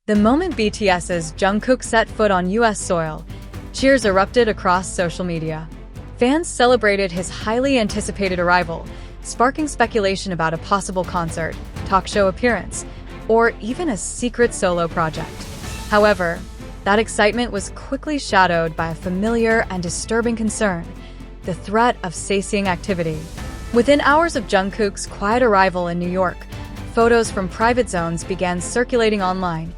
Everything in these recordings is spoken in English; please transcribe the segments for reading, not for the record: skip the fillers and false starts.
The moment BTS's Jungkook set foot on US soil, cheers erupted across social media. Fans celebrated his highly anticipated arrival, sparking speculation about a possible concert, talk show appearance, or even a secret solo project. However, that excitement was quickly shadowed by a familiar and disturbing concern: the threat of Sasaengs activity. Within hours of Jungkook's quiet arrival in New York, photos from private zones began circulating online,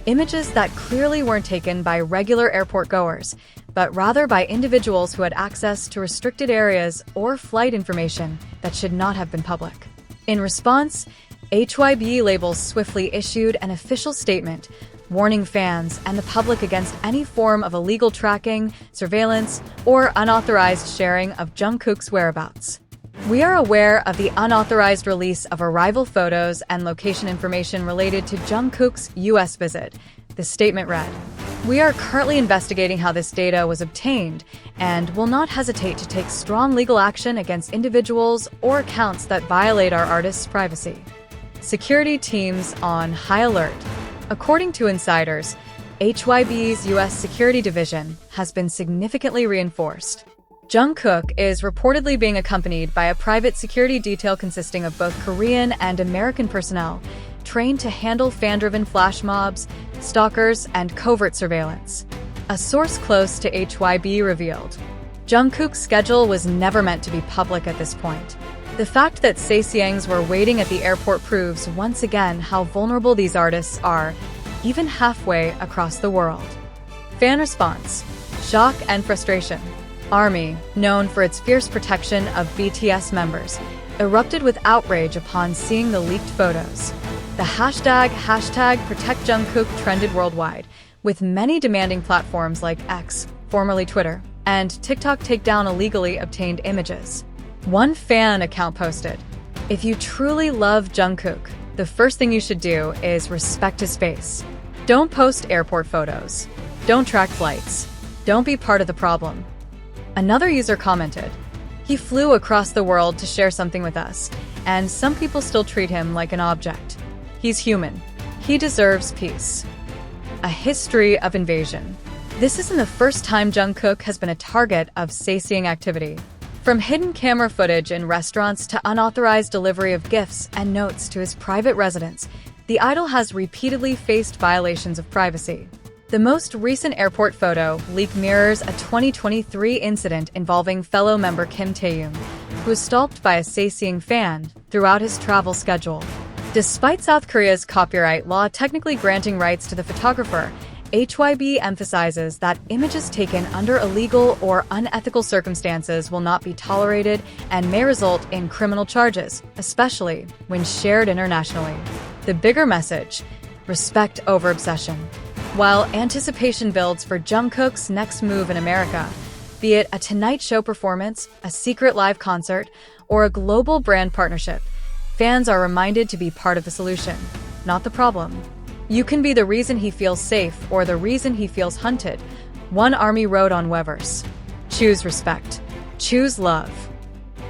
images that clearly weren't taken by regular airport goers, but rather by individuals who had access to restricted areas or flight information that should not have been public. In response, HYBE labels swiftly issued an official statement warning fans and the public against any form of illegal tracking, surveillance, or unauthorized sharing of Jungkook's whereabouts. "We are aware of the unauthorized release of arrival photos and location information related to Jungkook's US visit," the statement read. "We are currently investigating how this data was obtained and will not hesitate to take strong legal action against individuals or accounts that violate our artists' privacy." Security teams on high alert. According to insiders, HYBE's US security division has been significantly reinforced. Jungkook is reportedly being accompanied by a private security detail consisting of both Korean and American personnel, trained to handle fan-driven flash mobs, stalkers, and covert surveillance. A source close to HYBE revealed, Jungkook's schedule was never meant to be public at this point. The fact that Sasaengs were waiting at the airport proves once again how vulnerable these artists are, even halfway across the world. Fan response: shock and frustration. ARMY, known for its fierce protection of BTS members, erupted with outrage upon seeing the leaked photos. The hashtag #ProtectJungkook trended worldwide, with many demanding platforms like X, formerly Twitter, and TikTok take down illegally obtained images. One fan account posted, "If you truly love Jungkook, the first thing you should do is respect his face. Don't post airport photos. Don't track flights. Don't be part of the problem." Another user commented, "He flew across the world to share something with us, and some people still treat him like an object. He's human. He deserves peace." A history of invasion. This isn't the first time Jungkook has been a target of Sasaengs activity. From hidden camera footage in restaurants to unauthorized delivery of gifts and notes to his private residence, the idol has repeatedly faced violations of privacy. The most recent airport photo leak mirrors a 2023 incident involving fellow member Kim Taehyung, who was stalked by a Sasaengs fan throughout his travel schedule. Despite South Korea's copyright law technically granting rights to the photographer, HYBE emphasizes that images taken under illegal or unethical circumstances will not be tolerated and may result in criminal charges, especially when shared internationally. The bigger message: respect over obsession. While anticipation builds for Jungkook's next move in America, be it a Tonight Show performance, a secret live concert, or a global brand partnership, fans are reminded to be part of the solution, not the problem. "You can be the reason he feels safe or the reason he feels hunted," one ARMY wrote on Weverse. Choose respect. Choose love.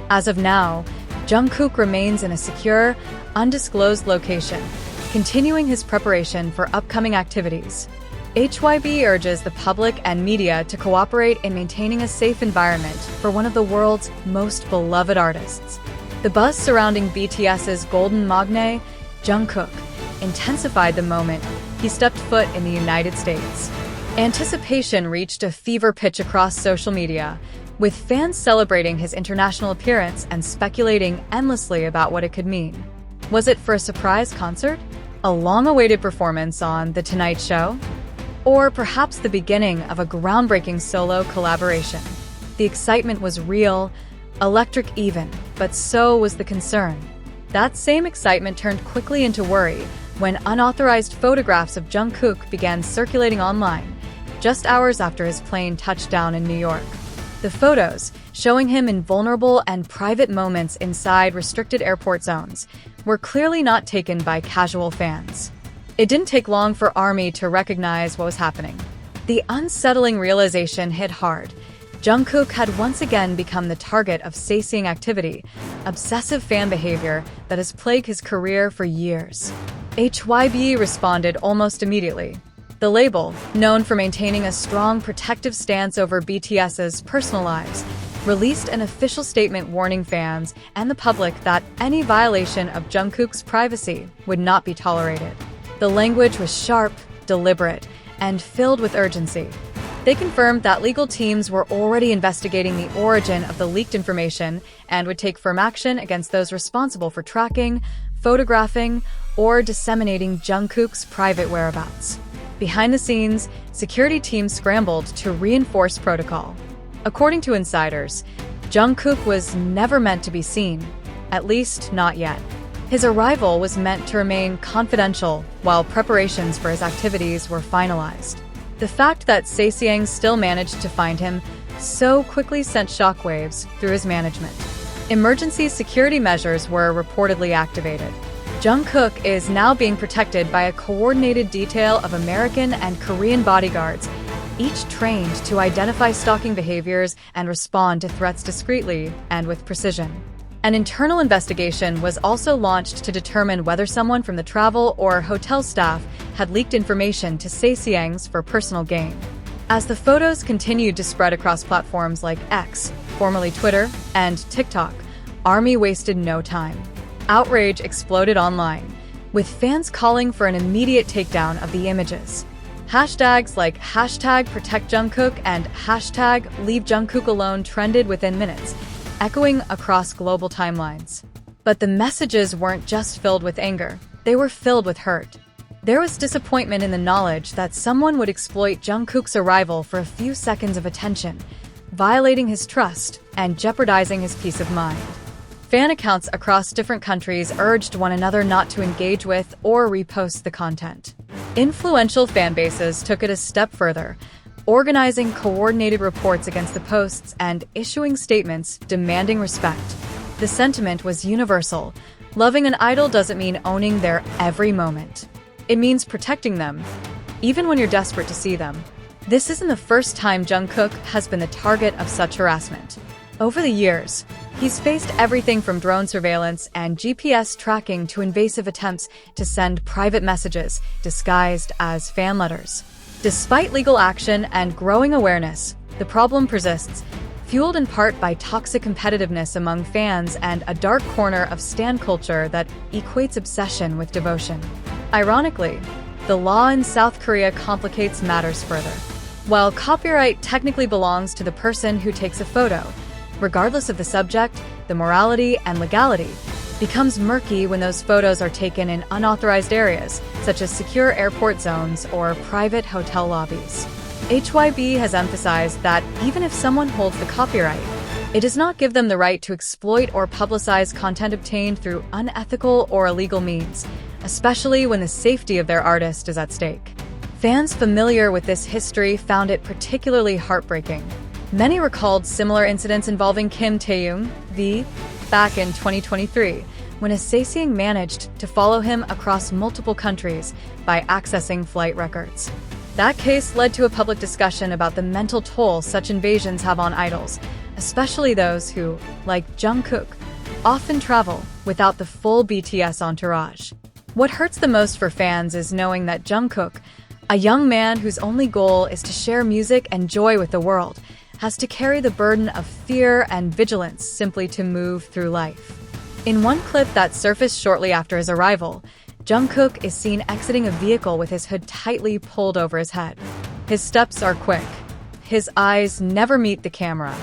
As of now, Jungkook remains in a secure, undisclosed location, continuing his preparation for upcoming activities. HYBE urges the public and media to cooperate in maintaining a safe environment for one of the world's most beloved artists. The buzz surrounding BTS's golden magne, Jungkook, intensified the moment he stepped foot in the United States. Anticipation reached a fever pitch across social media, with fans celebrating his international appearance and speculating endlessly about what it could mean. Was it for a surprise concert? A long-awaited performance on The Tonight Show? Or perhaps the beginning of a groundbreaking solo collaboration? The excitement was real, electric even, but so was the concern. That same excitement turned quickly into worry when unauthorized photographs of Jungkook began circulating online, just hours after his plane touched down in New York. The photos, showing him in vulnerable and private moments inside restricted airport zones, were clearly not taken by casual fans. It didn't take long for ARMY to recognize what was happening. The unsettling realization hit hard. Jungkook had once again become the target of Sasaengs activity, obsessive fan behavior that has plagued his career for years. HYBE responded almost immediately. The label, known for maintaining a strong protective stance over BTS's personal lives, released an official statement warning fans and the public that any violation of Jungkook's privacy would not be tolerated. The language was sharp, deliberate, and filled with urgency. They confirmed that legal teams were already investigating the origin of the leaked information and would take firm action against those responsible for tracking, photographing, or disseminating Jungkook's private whereabouts. Behind the scenes, security teams scrambled to reinforce protocol. According to insiders, Jungkook was never meant to be seen, at least not yet. His arrival was meant to remain confidential while preparations for his activities were finalized. The fact that Sasaengs still managed to find him so quickly sent shockwaves through his management. Emergency security measures were reportedly activated. Jungkook is now being protected by a coordinated detail of American and Korean bodyguards, each trained to identify stalking behaviors and respond to threats discreetly and with precision. An internal investigation was also launched to determine whether someone from the travel or hotel staff had leaked information to Sasaengs for personal gain. As the photos continued to spread across platforms like X, formerly Twitter, and TikTok, ARMY wasted no time. Outrage exploded online, with fans calling for an immediate takedown of the images. Hashtags like #ProtectJungkook and #LeaveJungkookAlone trended within minutes, echoing across global timelines. But the messages weren't just filled with anger, they were filled with hurt. There was disappointment in the knowledge that someone would exploit Jungkook's arrival for a few seconds of attention, violating his trust and jeopardizing his peace of mind. Fan accounts across different countries urged one another not to engage with or repost the content. Influential fan bases took it a step further, organizing coordinated reports against the posts and issuing statements demanding respect. The sentiment was universal. Loving an idol doesn't mean owning their every moment. It means protecting them, even when you're desperate to see them. This isn't the first time Jungkook has been the target of such harassment. Over the years, he's faced everything from drone surveillance and GPS tracking to invasive attempts to send private messages disguised as fan letters. Despite legal action and growing awareness, the problem persists, fueled in part by toxic competitiveness among fans and a dark corner of stan culture that equates obsession with devotion. Ironically, the law in South Korea complicates matters further. While copyright technically belongs to the person who takes a photo, regardless of the subject, the morality and legality becomes murky when those photos are taken in unauthorized areas, such as secure airport zones or private hotel lobbies. HYBE has emphasized that even if someone holds the copyright, it does not give them the right to exploit or publicize content obtained through unethical or illegal means, especially when the safety of their artist is at stake. Fans familiar with this history found it particularly heartbreaking. Many recalled similar incidents involving Kim Taehyung, V, back in 2023, when a Sasaeng managed to follow him across multiple countries by accessing flight records. That case led to a public discussion about the mental toll such invasions have on idols, especially those who, like Jungkook, often travel without the full BTS entourage. What hurts the most for fans is knowing that Jungkook, a young man whose only goal is to share music and joy with the world, has to carry the burden of fear and vigilance simply to move through life. In one clip that surfaced shortly after his arrival, Jungkook is seen exiting a vehicle with his hood tightly pulled over his head. His steps are quick. His eyes never meet the camera.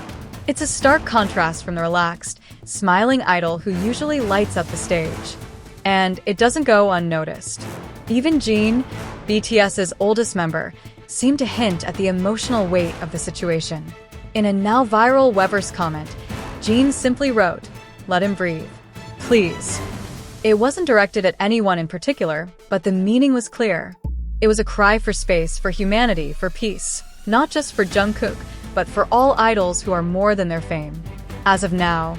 It's a stark contrast from the relaxed, smiling idol who usually lights up the stage. And it doesn't go unnoticed. Even Jin, BTS's oldest member, seemed to hint at the emotional weight of the situation. In a now viral Weverse comment, Jin simply wrote, "Let him breathe. Please." It wasn't directed at anyone in particular, but the meaning was clear. It was a cry for space, for humanity, for peace, not just for Jungkook, but for all idols who are more than their fame. As of now,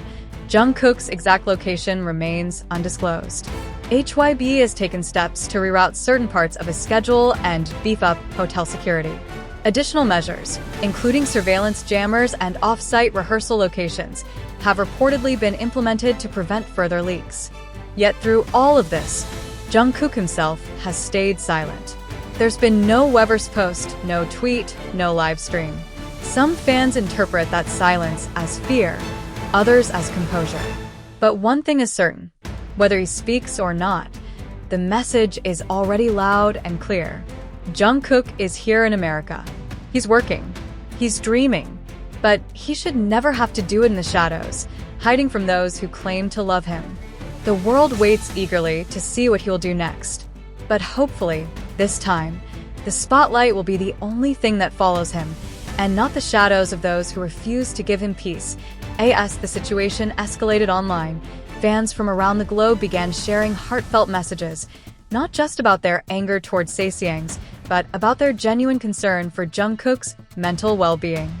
Jungkook's exact location remains undisclosed. HYBE has taken steps to reroute certain parts of his schedule and beef up hotel security. Additional measures, including surveillance jammers and off-site rehearsal locations, have reportedly been implemented to prevent further leaks. Yet through all of this, Jungkook himself has stayed silent. There's been no Weverse post, no tweet, no live stream. Some fans interpret that silence as fear, others as composure. But one thing is certain, whether he speaks or not, the message is already loud and clear. Jungkook is here in America. He's working. He's dreaming. But he should never have to do it in the shadows, hiding from those who claim to love him. The world waits eagerly to see what he'll do next. But hopefully, this time, the spotlight will be the only thing that follows him, and not the shadows of those who refuse to give him peace. As the situation escalated online, fans from around the globe began sharing heartfelt messages, not just about their anger towards Sasaengs, but about their genuine concern for Jungkook's mental well-being.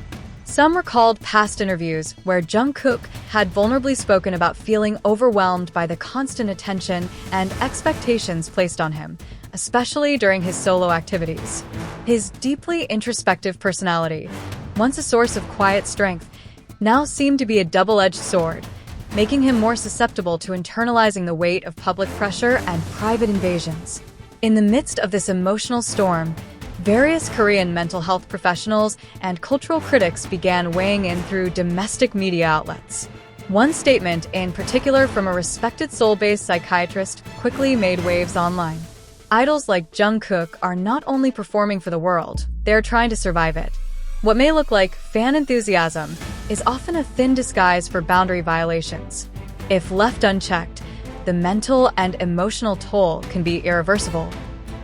Some recalled past interviews where Jungkook had vulnerably spoken about feeling overwhelmed by the constant attention and expectations placed on him, especially during his solo activities. His deeply introspective personality, once a source of quiet strength, now seemed to be a double-edged sword, making him more susceptible to internalizing the weight of public pressure and private invasions. In the midst of this emotional storm, various Korean mental health professionals and cultural critics began weighing in through domestic media outlets. One statement in particular from a respected Seoul-based psychiatrist quickly made waves online. Idols like Jungkook are not only performing for the world, they're trying to survive it. What may look like fan enthusiasm is often a thin disguise for boundary violations. If left unchecked, the mental and emotional toll can be irreversible.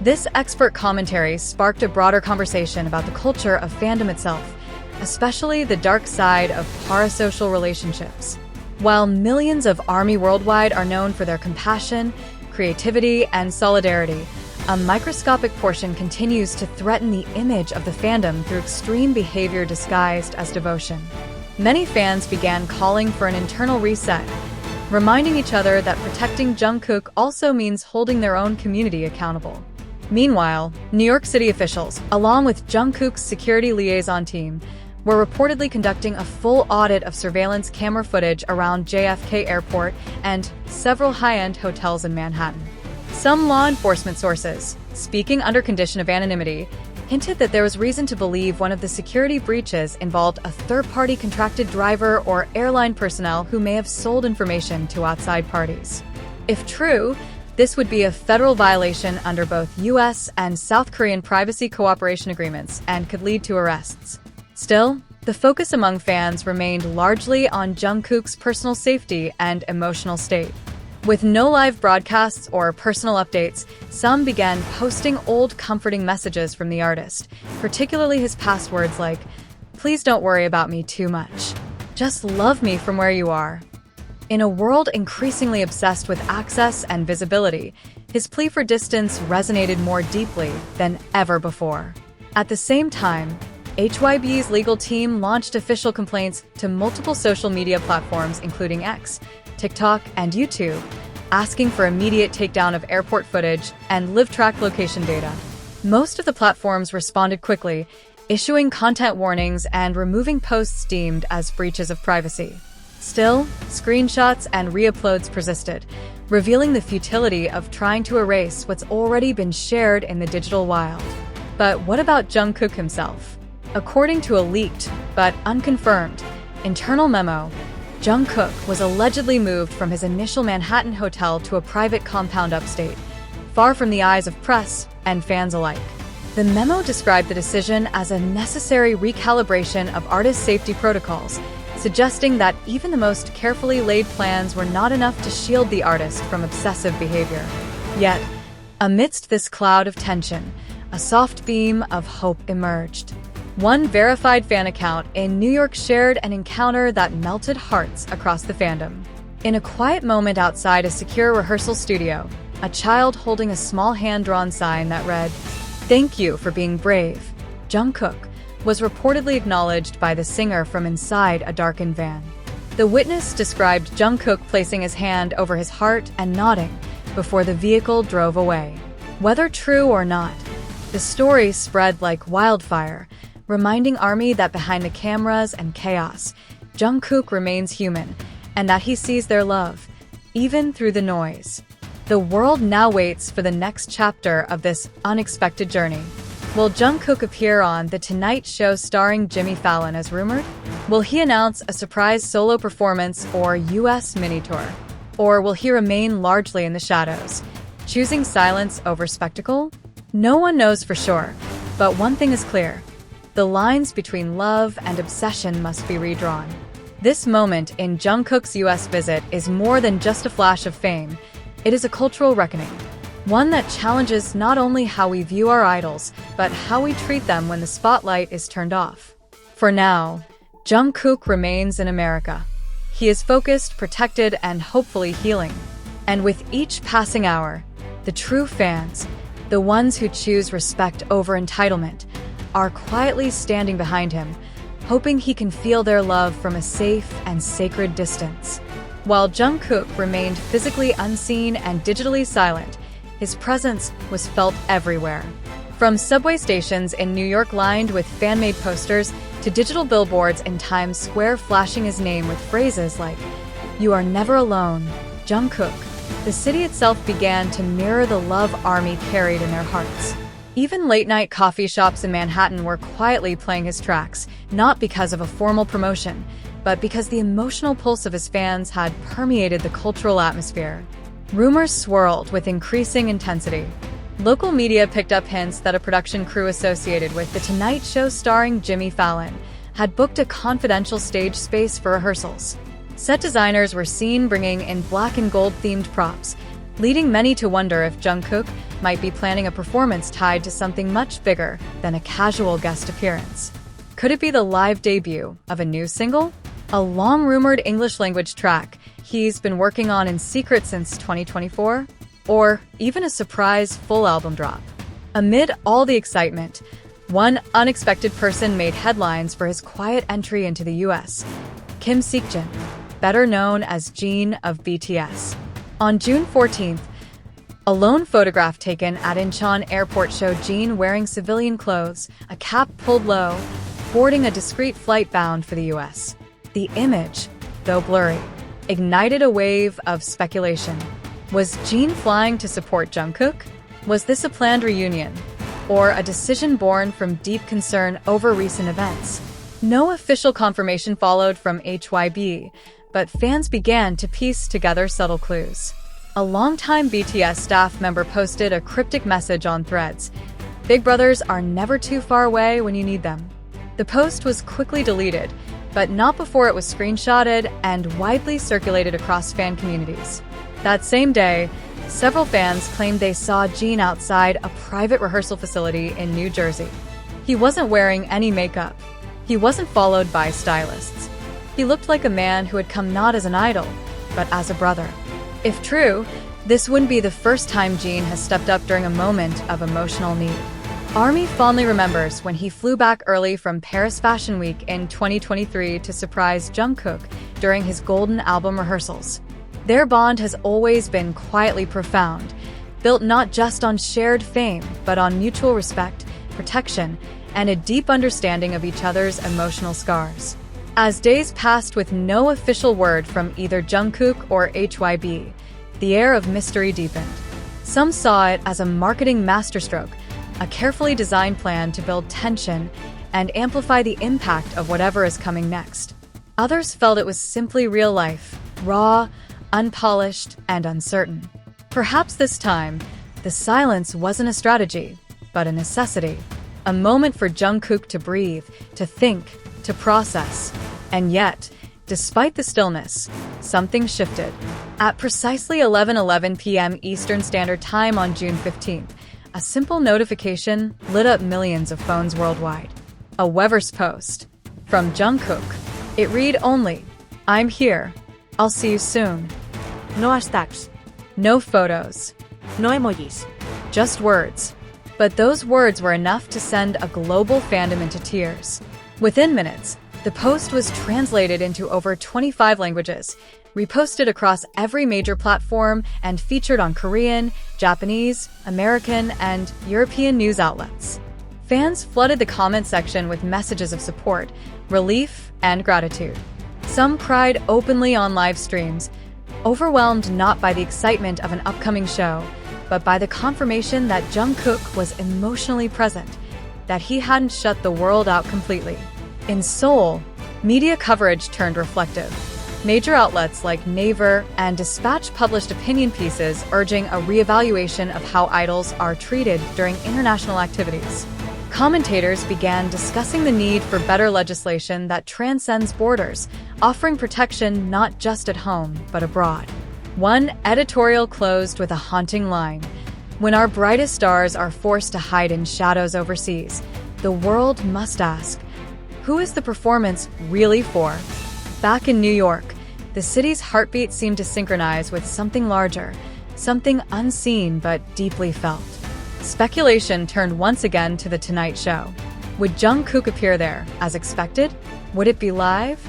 This expert commentary sparked a broader conversation about the culture of fandom itself, especially the dark side of parasocial relationships. While millions of ARMY worldwide are known for their compassion, creativity, and solidarity, a microscopic portion continues to threaten the image of the fandom through extreme behavior disguised as devotion. Many fans began calling for an internal reset, reminding each other that protecting Jungkook also means holding their own community accountable. Meanwhile, New York City officials, along with Jungkook's security liaison team, were reportedly conducting a full audit of surveillance camera footage around JFK Airport and several high-end hotels in Manhattan. Some law enforcement sources, speaking under condition of anonymity, hinted that there was reason to believe one of the security breaches involved a third-party contracted driver or airline personnel who may have sold information to outside parties. If true, this would be a federal violation under both U.S. and South Korean privacy cooperation agreements and could lead to arrests. Still, the focus among fans remained largely on Jungkook's personal safety and emotional state. With no live broadcasts or personal updates, some began posting old comforting messages from the artist, particularly his past words like, "Please don't worry about me too much. Just love me from where you are." In a world increasingly obsessed with access and visibility, his plea for distance resonated more deeply than ever before. At the same time, HYBE's legal team launched official complaints to multiple social media platforms including X, TikTok, and YouTube, asking for immediate takedown of airport footage and live track location data. Most of the platforms responded quickly, issuing content warnings and removing posts deemed as breaches of privacy. Still, screenshots and re-uploads persisted, revealing the futility of trying to erase what's already been shared in the digital wild. But what about Jungkook himself? According to a leaked, but unconfirmed, internal memo, Jungkook was allegedly moved from his initial Manhattan hotel to a private compound upstate, far from the eyes of press and fans alike. The memo described the decision as a necessary recalibration of artist safety protocols, suggesting that even the most carefully laid plans were not enough to shield the artist from obsessive behavior. Yet, amidst this cloud of tension, a soft beam of hope emerged. One verified fan account in New York shared an encounter that melted hearts across the fandom. In a quiet moment outside a secure rehearsal studio, a child holding a small hand-drawn sign that read, "Thank you for being brave, Jungkook," was reportedly acknowledged by the singer from inside a darkened van. The witness described Jungkook placing his hand over his heart and nodding before the vehicle drove away. Whether true or not, the story spread like wildfire, reminding ARMY that behind the cameras and chaos, Jungkook remains human and that he sees their love, even through the noise. The world now waits for the next chapter of this unexpected journey. Will Jungkook appear on The Tonight Show starring Jimmy Fallon as rumored? Will he announce a surprise solo performance or US mini tour? Or will he remain largely in the shadows, choosing silence over spectacle? No one knows for sure, but one thing is clear. The lines between love and obsession must be redrawn. This moment in Jungkook's US visit is more than just a flash of fame. It is a cultural reckoning, one that challenges not only how we view our idols, but how we treat them when the spotlight is turned off. For now, Jungkook remains in America. He is focused, protected, and hopefully healing. And with each passing hour, the true fans, the ones who choose respect over entitlement, are quietly standing behind him, hoping he can feel their love from a safe and sacred distance. While Jungkook remained physically unseen and digitally silent, his presence was felt everywhere. From subway stations in New York lined with fan-made posters to digital billboards in Times Square flashing his name with phrases like, "You are never alone, Jungkook." The city itself began to mirror the love army carried in their hearts. Even late-night coffee shops in Manhattan were quietly playing his tracks, not because of a formal promotion, but because the emotional pulse of his fans had permeated the cultural atmosphere. Rumors swirled with increasing intensity. Local media picked up hints that a production crew associated with The Tonight Show starring Jimmy Fallon had booked a confidential stage space for rehearsals. Set designers were seen bringing in black and gold-themed props, leading many to wonder if Jungkook might be planning a performance tied to something much bigger than a casual guest appearance. Could it be the live debut of a new single? A long-rumored English-language track he's been working on in secret since 2024? Or even a surprise full album drop? Amid all the excitement, one unexpected person made headlines for his quiet entry into the US, Jin Seokjin, better known as Jin of BTS. On June 14th, a lone photograph taken at Incheon Airport showed Jin wearing civilian clothes, a cap pulled low, boarding a discreet flight bound for the US. The image, though blurry, ignited a wave of speculation. Was Jin flying to support Jungkook? Was this a planned reunion? Or a decision born from deep concern over recent events? No official confirmation followed from HYBE, but fans began to piece together subtle clues. A longtime BTS staff member posted a cryptic message on Threads. "Big brothers are never too far away when you need them." The post was quickly deleted, but not before it was screenshotted and widely circulated across fan communities. That same day, several fans claimed they saw Jin outside a private rehearsal facility in New Jersey. He wasn't wearing any makeup. He wasn't followed by stylists. He looked like a man who had come not as an idol, but as a brother. If true, this wouldn't be the first time Jin has stepped up during a moment of emotional need. ARMY fondly remembers when he flew back early from Paris Fashion Week in 2023 to surprise Jungkook during his Golden Album rehearsals. Their bond has always been quietly profound, built not just on shared fame, but on mutual respect, protection, and a deep understanding of each other's emotional scars. As days passed with no official word from either Jungkook or HYBE, the air of mystery deepened. Some saw it as a marketing masterstroke, a carefully designed plan to build tension and amplify the impact of whatever is coming next. Others felt it was simply real life, raw, unpolished, and uncertain. Perhaps this time, the silence wasn't a strategy, but a necessity. A moment for Jungkook to breathe, to think, to process. And yet, despite the stillness, something shifted. At precisely 11:11 p.m. Eastern Standard Time on June 15th, a simple notification lit up millions of phones worldwide. A Weverse post from Jungkook. It read only, "I'm here. I'll see you soon." No hashtags, No photos. no emojis. Just words. But those words were enough to send a global fandom into tears. Within minutes, the post was translated into over 25 languages, reposted across every major platform, and featured on Korean, Japanese, American, and European news outlets. Fans flooded the comment section with messages of support, relief, and gratitude. Some cried openly on live streams, overwhelmed not by the excitement of an upcoming show, but by the confirmation that Jungkook was emotionally present, that he hadn't shut the world out completely. In Seoul, media coverage turned reflective. Major outlets like Naver and Dispatch published opinion pieces urging a reevaluation of how idols are treated during international activities. Commentators began discussing the need for better legislation that transcends borders, offering protection not just at home, but abroad. One editorial closed with a haunting line: "When our brightest stars are forced to hide in shadows overseas, the world must ask, who is the performance really for?" Back in New York, the city's heartbeat seemed to synchronize with something larger, something unseen but deeply felt. Speculation turned once again to The Tonight Show. Would Jungkook appear there, as expected? Would it be live?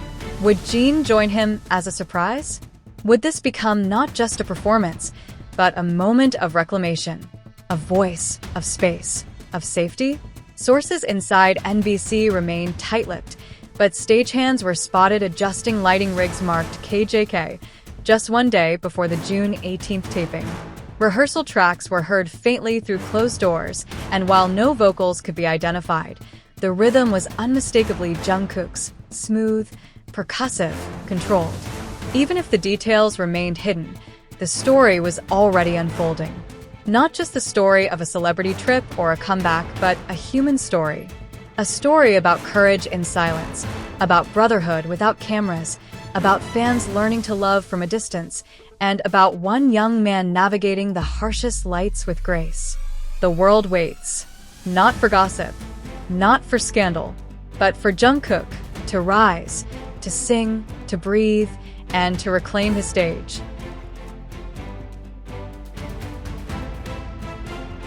Would Jin join him as a surprise? Would this become not just a performance, but a moment of reclamation, a voice, of space, of safety? Sources inside NBC remained tight-lipped, but stagehands were spotted adjusting lighting rigs marked KJK just one day before the June 18th taping. Rehearsal tracks were heard faintly through closed doors, and while no vocals could be identified, the rhythm was unmistakably Jungkook's, smooth, percussive, controlled. Even if the details remained hidden, the story was already unfolding. Not just the story of a celebrity trip or a comeback, but a human story. A story about courage in silence, about brotherhood without cameras, about fans learning to love from a distance, and about one young man navigating the harshest lights with grace. The world waits, not for gossip, not for scandal, but for Jungkook to rise, to sing, to breathe, and to reclaim his stage.